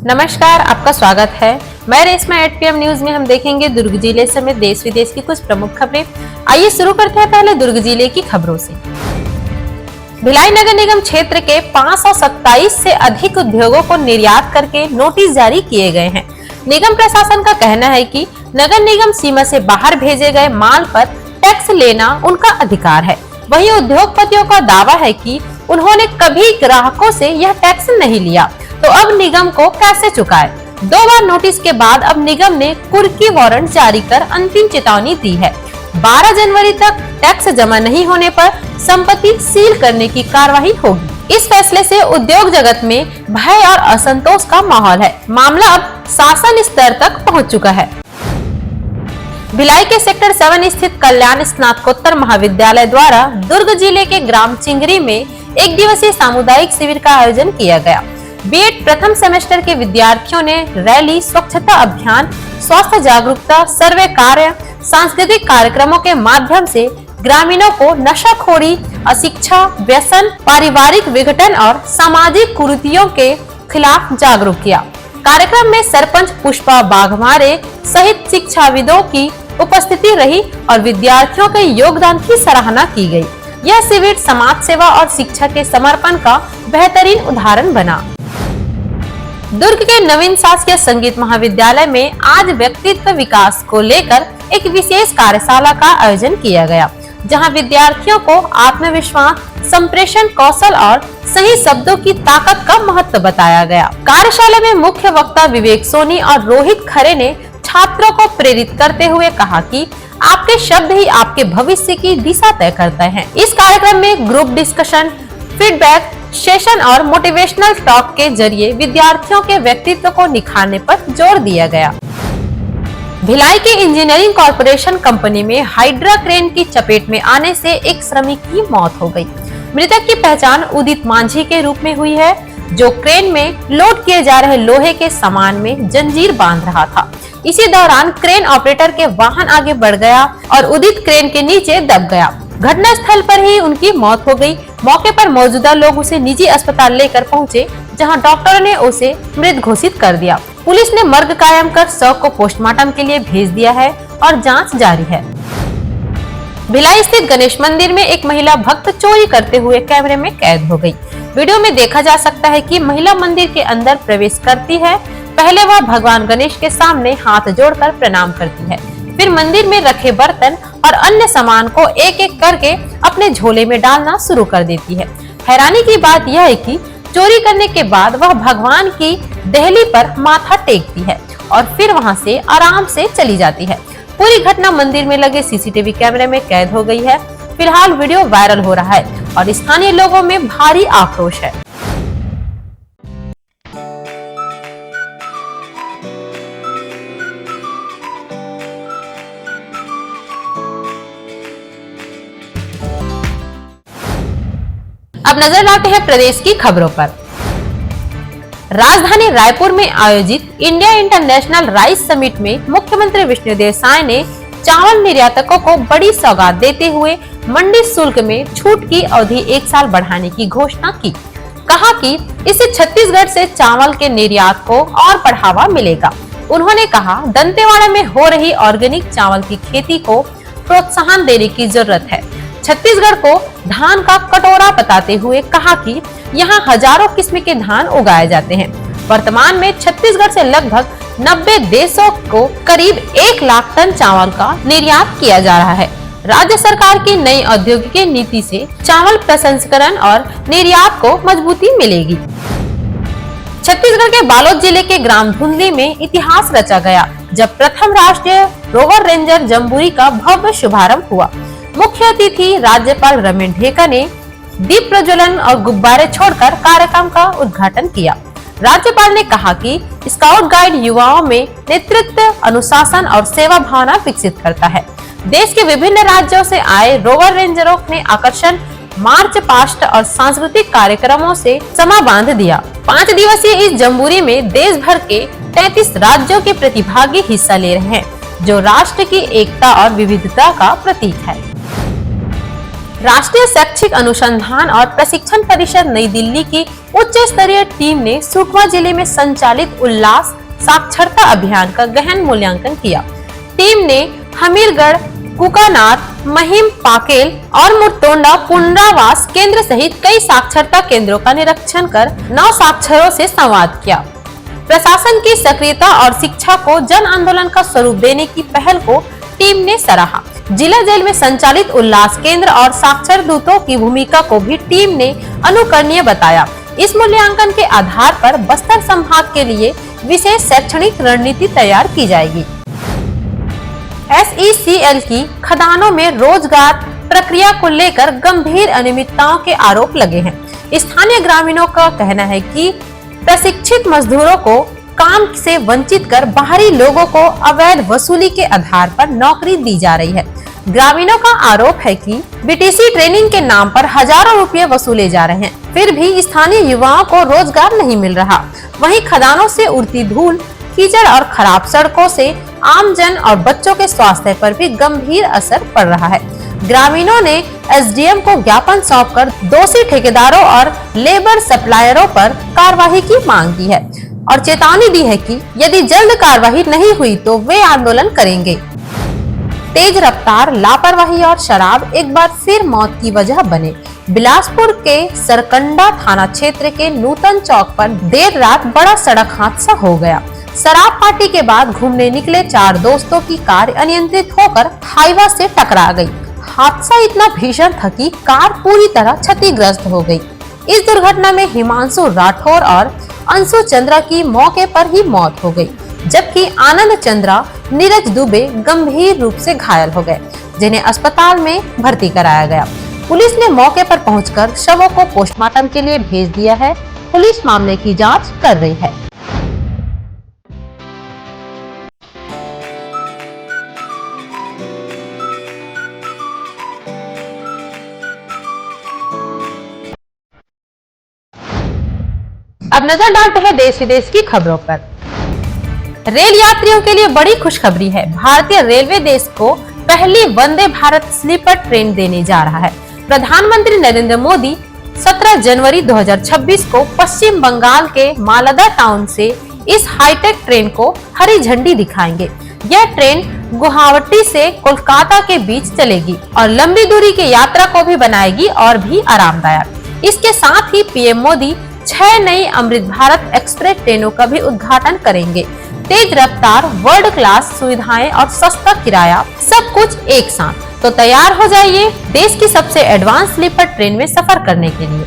नमस्कार, आपका स्वागत है। मैं रेशमा 8 PM न्यूज में हम देखेंगे दुर्ग जिले समेत देश विदेश की कुछ प्रमुख खबरें। आइए शुरू करते हैं पहले दुर्ग जिले की खबरों से। भिलाई नगर निगम क्षेत्र के 527 से अधिक उद्योगों को निर्यात करके नोटिस जारी किए गए हैं। निगम प्रशासन का कहना है कि नगर निगम सीमा से बाहर भेजे गए माल पर टैक्स लेना उनका अधिकार है। वहीं उद्योगपतियों का दावा है कि उन्होंने कभी ग्राहकों से यह टैक्स नहीं लिया, तो अब निगम को कैसे चुकाए। 2 बार नोटिस के बाद अब निगम ने कुर्की वारंट जारी कर अंतिम चेतावनी दी है। 12 जनवरी तक टैक्स जमा नहीं होने पर संपत्ति सील करने की कार्रवाई होगी। इस फैसले से उद्योग जगत में भय और असंतोष का माहौल है। मामला अब शासन स्तर तक पहुंच चुका है। भिलाई के सेक्टर 7 स्थित कल्याण स्नातकोत्तर महाविद्यालय द्वारा दुर्ग जिले के ग्राम चिंगरी में एक दिवसीय सामुदायिक शिविर का आयोजन किया गया। बीएड प्रथम सेमेस्टर के विद्यार्थियों ने रैली, स्वच्छता अभियान, स्वास्थ्य जागरूकता, सर्वे कार्य, सांस्कृतिक कार्यक्रमों के माध्यम से ग्रामीणों को नशाखोरी, अशिक्षा, व्यसन, पारिवारिक विघटन और सामाजिक कुरीतियों के खिलाफ जागरूक किया। कार्यक्रम में सरपंच पुष्पा बाघमारे सहित शिक्षाविदों की उपस्थिति रही और विद्यार्थियों के योगदान की सराहना की गई। यह शिविर समाज सेवा और शिक्षा के समर्पण का बेहतरीन उदाहरण बना। दुर्ग के नवीन शासकीय संगीत महाविद्यालय में आज व्यक्तित्व विकास को लेकर एक विशेष कार्यशाला का आयोजन किया गया, जहां विद्यार्थियों को आत्मविश्वास, संप्रेषण कौशल और सही शब्दों की ताकत का महत्व बताया गया। कार्यशाला में मुख्य वक्ता विवेक सोनी और रोहित खरे ने छात्रों को प्रेरित करते हुए कहा कि आपके शब्द ही आपके भविष्य की दिशा तय करते हैं। इस कार्यक्रम में ग्रुप डिस्कशन, फीडबैक सेशन और मोटिवेशनल टॉक के जरिए विद्यार्थियों के व्यक्तित्व को निखारने पर जोर दिया गया। भिलाई के इंजीनियरिंग कॉरपोरेशन कंपनी में हाइड्रा क्रेन की चपेट में आने से एक श्रमिक की मौत हो गई। मृतक की पहचान उदित मांझी के रूप में हुई है, जो क्रेन में लोड किए जा रहे लोहे के सामान में जंजीर बांध रहा था। इसी दौरान क्रेन ऑपरेटर के वाहन आगे बढ़ गया और उदित क्रेन के नीचे दब गया। घटना स्थल पर ही उनकी मौत हो गई। मौके पर मौजूदा लोग उसे निजी अस्पताल लेकर पहुंचे, जहां डॉक्टरों ने उसे मृत घोषित कर दिया। पुलिस ने मर्ग कायम कर शव को पोस्टमार्टम के लिए भेज दिया है और जांच जारी है। भिलाई स्थित गणेश मंदिर में एक महिला भक्त चोरी करते हुए कैमरे में कैद हो गई। वीडियो में देखा जा सकता है कि महिला मंदिर के अंदर प्रवेश करती है। पहले वह भगवान गणेश के सामने हाथ जोड़कर प्रणाम करती है, फिर मंदिर में रखे बर्तन और अन्य सामान को एक एक करके अपने झोले में डालना शुरू कर देती है। हैरानी की बात यह है कि चोरी करने के बाद वह भगवान की देहली पर माथा टेकती है और फिर वहां से आराम से चली जाती है। पूरी घटना मंदिर में लगे सीसीटीवी कैमरे में कैद हो गई है। फिलहाल वीडियो वायरल हो रहा है और स्थानीय लोगों में भारी आक्रोश है। अब नजर डालते हैं प्रदेश की खबरों पर। राजधानी रायपुर में आयोजित इंडिया इंटरनेशनल राइस समिट में मुख्यमंत्री विष्णुदेव साय ने चावल निर्यातकों को बड़ी सौगात देते हुए मंडी शुल्क में छूट की अवधि 1 साल बढ़ाने की घोषणा की। कहा कि इससे छत्तीसगढ़ से चावल के निर्यात को और बढ़ावा मिलेगा। उन्होंने कहा, दंतेवाड़ा में हो रही ऑर्गेनिक चावल की खेती को प्रोत्साहन देने की जरूरत है। छत्तीसगढ़ को धान का कटोरा बताते हुए कहा कि यहाँ हजारों किस्म के धान उगाए जाते हैं। वर्तमान में छत्तीसगढ़ से लगभग 90 देशों को करीब 1 लाख टन चावल का निर्यात किया जा रहा है। राज्य सरकार की नई औद्योगिक नीति से चावल प्रसंस्करण और निर्यात को मजबूती मिलेगी। छत्तीसगढ़ के बालोद जिले के ग्राम धुंधली में इतिहास रचा गया, जब प्रथम राष्ट्रीय रोवर रेंजर जम्बूरी का भव्य शुभारंभ हुआ। मुख्य अतिथि राज्यपाल रमेश ढेका ने दीप प्रज्वलन और गुब्बारे छोड़कर कार्यक्रम का उद्घाटन किया। राज्यपाल ने कहा कि स्काउट गाइड युवाओं में नेतृत्व, अनुशासन और सेवा भावना विकसित करता है। देश के विभिन्न राज्यों से आए रोवर रेंजरों ने आकर्षण, मार्च पास्ट और सांस्कृतिक कार्यक्रमों से समा बांध दिया। 5 दिवसीय इस जम्बूरी में देश भर के 33 राज्यों के प्रतिभागी हिस्सा ले रहे हैं, जो राष्ट्र की एकता और विविधता का प्रतीक है। राष्ट्रीय शैक्षिक अनुसंधान और प्रशिक्षण परिषद नई दिल्ली की उच्च स्तरीय टीम ने सुकमा जिले में संचालित उल्लास साक्षरता अभियान का गहन मूल्यांकन किया। टीम ने हमीरगढ़, कुकानार, महिम, पाकेल और मुरतोंडा पुनरावास केंद्र सहित कई साक्षरता केंद्रों का निरीक्षण कर नव साक्षरों से संवाद किया। प्रशासन की सक्रियता और शिक्षा को जन आंदोलन का स्वरूप देने की पहल को टीम ने सराहा। जिला जेल में संचालित उल्लास केंद्र और साक्षर दूतों की भूमिका को भी टीम ने अनुकरणीय बताया। इस मूल्यांकन के आधार पर बस्तर संभाग के लिए विशेष शैक्षणिक रणनीति तैयार की जाएगी। SECL की खदानों में रोजगार प्रक्रिया को लेकर गंभीर अनियमितताओं के आरोप लगे हैं। स्थानीय ग्रामीणों का कहना है कि प्रशिक्षित मजदूरों को काम से वंचित कर बाहरी लोगों को अवैध वसूली के आधार पर नौकरी दी जा रही है। ग्रामीणों का आरोप है कि BTC ट्रेनिंग के नाम पर हजारों रुपए वसूले जा रहे हैं, फिर भी स्थानीय युवाओं को रोजगार नहीं मिल रहा। वहीं खदानों से उड़ती धूल, कीचड़ और खराब सड़कों से आम जन और बच्चों के स्वास्थ्य पर भी गंभीर असर पड़ रहा है। ग्रामीणों ने SDM को ज्ञापन सौंपकर दोषी ठेकेदारों और लेबर सप्लायरों पर कार्रवाई की मांग की है और चेतावनी दी है कि यदि जल्द कार्रवाई नहीं हुई तो वे आंदोलन करेंगे। तेज रफ्तार, लापरवाही और शराब एक बार फिर मौत की वजह बने। बिलासपुर के सरकंडा थाना क्षेत्र के नूतन चौक पर देर रात बड़ा सड़क हादसा हो गया। शराब पार्टी के बाद घूमने निकले 4 दोस्तों की कार अनियंत्रित होकर हाईवा से टकरा गई। हादसा इतना भीषण था कि कार पूरी तरह क्षतिग्रस्त हो गई। इस दुर्घटना में हिमांशु राठौर और अंशु चंद्रा की मौके पर ही मौत हो गई, जबकि आनंद चंद्रा, नीरज दुबे गंभीर रूप से घायल हो गए, जिन्हें अस्पताल में भर्ती कराया गया। पुलिस ने मौके पर पहुंचकर शवों को पोस्टमार्टम के लिए भेज दिया है। पुलिस मामले की जांच कर रही है। अब नजर डालते हैं देश विदेश की खबरों पर। रेल यात्रियों के लिए बड़ी खुशखबरी है। भारतीय रेलवे देश को पहली वंदे भारत स्लीपर ट्रेन देने जा रहा है। प्रधानमंत्री नरेंद्र मोदी 17 जनवरी 2026 को पश्चिम बंगाल के मालदा टाउन से इस हाईटेक ट्रेन को हरी झंडी दिखाएंगे। यह ट्रेन गुवाहाटी से कोलकाता के बीच चलेगी और लंबी दूरी की यात्रा को भी बनाएगी और भी आरामदायक। इसके साथ ही पीएम मोदी 6 नई अमृत भारत एक्सप्रेस ट्रेनों का भी उद्घाटन करेंगे। तेज रफ्तार, वर्ल्ड क्लास सुविधाएं और सस्ता किराया, सब कुछ एक साथ। तो तैयार हो जाइए देश की सबसे एडवांस स्लीपर ट्रेन में सफर करने के लिए।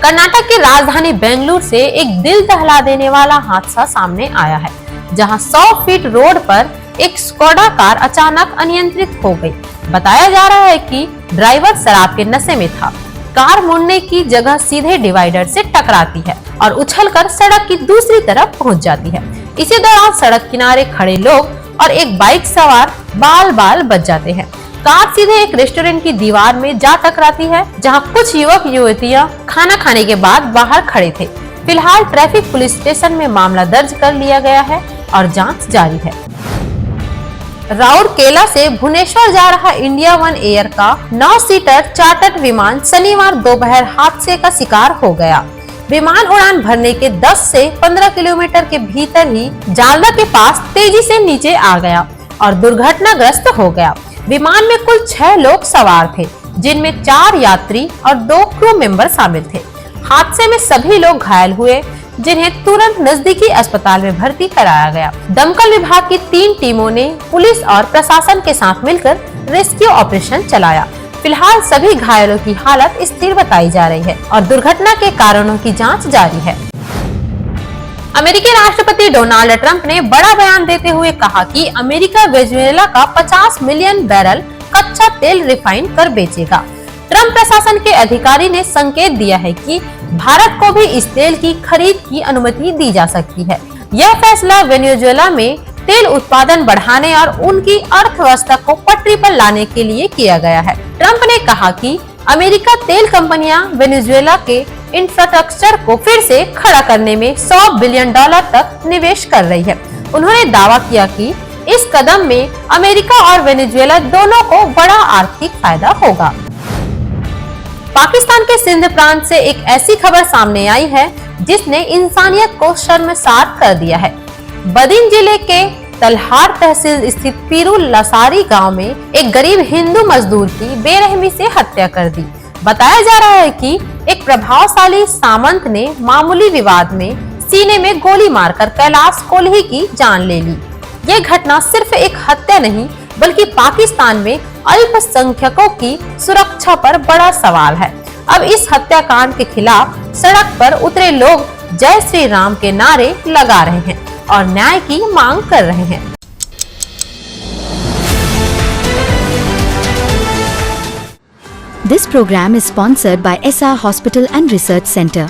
कर्नाटक की राजधानी बेंगलुरु से एक दिल दहला देने वाला हादसा सामने आया है, जहां 100 फीट रोड पर एक स्कोडा कार अचानक अनियंत्रित हो गई। बताया जा रहा है कि ड्राइवर शराब के नशे में था। कार मुड़ने की जगह सीधे डिवाइडर से टकराती है और उछलकर सड़क की दूसरी तरफ पहुंच जाती है। इसी दौरान सड़क किनारे खड़े लोग और एक बाइक सवार बाल बाल बच जाते हैं। कार सीधे एक रेस्टोरेंट की दीवार में जा टकराती है, जहां कुछ युवक युवतियां खाना खाने के बाद बाहर खड़े थे। फिलहाल ट्रैफिक पुलिस स्टेशन में मामला दर्ज कर लिया गया है और जांच जारी है। राउरकेला से भुवनेश्वर जा रहा इंडिया वन एयर का 9 सीटर चार्टर्ड विमान शनिवार दोपहर हादसे का शिकार हो गया। विमान उड़ान भरने के 10 से 15 किलोमीटर के भीतर ही जालदा के पास तेजी से नीचे आ गया और दुर्घटनाग्रस्त हो गया। विमान में कुल 6 लोग सवार थे, जिनमें 4 यात्री और 2 क्रू मेंबर शामिल थे। हादसे में सभी लोग घायल हुए, जिन्हें तुरंत नजदीकी अस्पताल में भर्ती कराया गया। दमकल विभाग की 3 टीमों ने पुलिस और प्रशासन के साथ मिलकर रेस्क्यू ऑपरेशन चलाया। फिलहाल सभी घायलों की हालत स्थिर बताई जा रही है और दुर्घटना के कारणों की जांच जारी है। अमेरिकी राष्ट्रपति डोनाल्ड ट्रंप ने बड़ा बयान देते हुए कहा कि अमेरिका वेनेजुएला का 50 मिलियन बैरल कच्चा तेल रिफाइन कर बेचेगा। ट्रंप प्रशासन के अधिकारी ने संकेत दिया है कि भारत को भी इस तेल की खरीद की अनुमति दी जा सकती है। यह फैसला वेनेजुएला में तेल उत्पादन बढ़ाने और उनकी अर्थव्यवस्था को पटरी पर लाने के लिए किया गया है। ट्रंप ने कहा कि अमेरिका तेल कंपनियां वेनेजुएला के इंफ्रास्ट्रक्चर को फिर से खड़ा करने में $100 बिलियन तक निवेश कर रही है। उन्होंने दावा किया कि इस कदम में अमेरिका और वेनेजुएला दोनों को बड़ा आर्थिक फायदा होगा। पाकिस्तान के सिंध प्रांत से एक ऐसी खबर सामने आई है जिसने इंसानियत को शर्मसार कर दिया है। बदीन जिले के तलहार तहसील स्थित पीरू लसारी गांव में एक गरीब हिंदू मजदूर की बेरहमी से हत्या कर दी। बताया जा रहा है कि एक प्रभावशाली सामंत ने मामूली विवाद में सीने में गोली मारकर कैलाश कोल्ही की जान ले ली। ये घटना सिर्फ एक हत्या नहीं बल्कि पाकिस्तान में अल्पसंख्यकों की सुरक्षा पर बड़ा सवाल है। अब इस हत्याकांड के खिलाफ सड़क पर उतरे लोग जय श्री राम के नारे लगा रहे हैं और न्याय की मांग कर रहे हैं। This program is sponsored by SR Hospital and Research Center.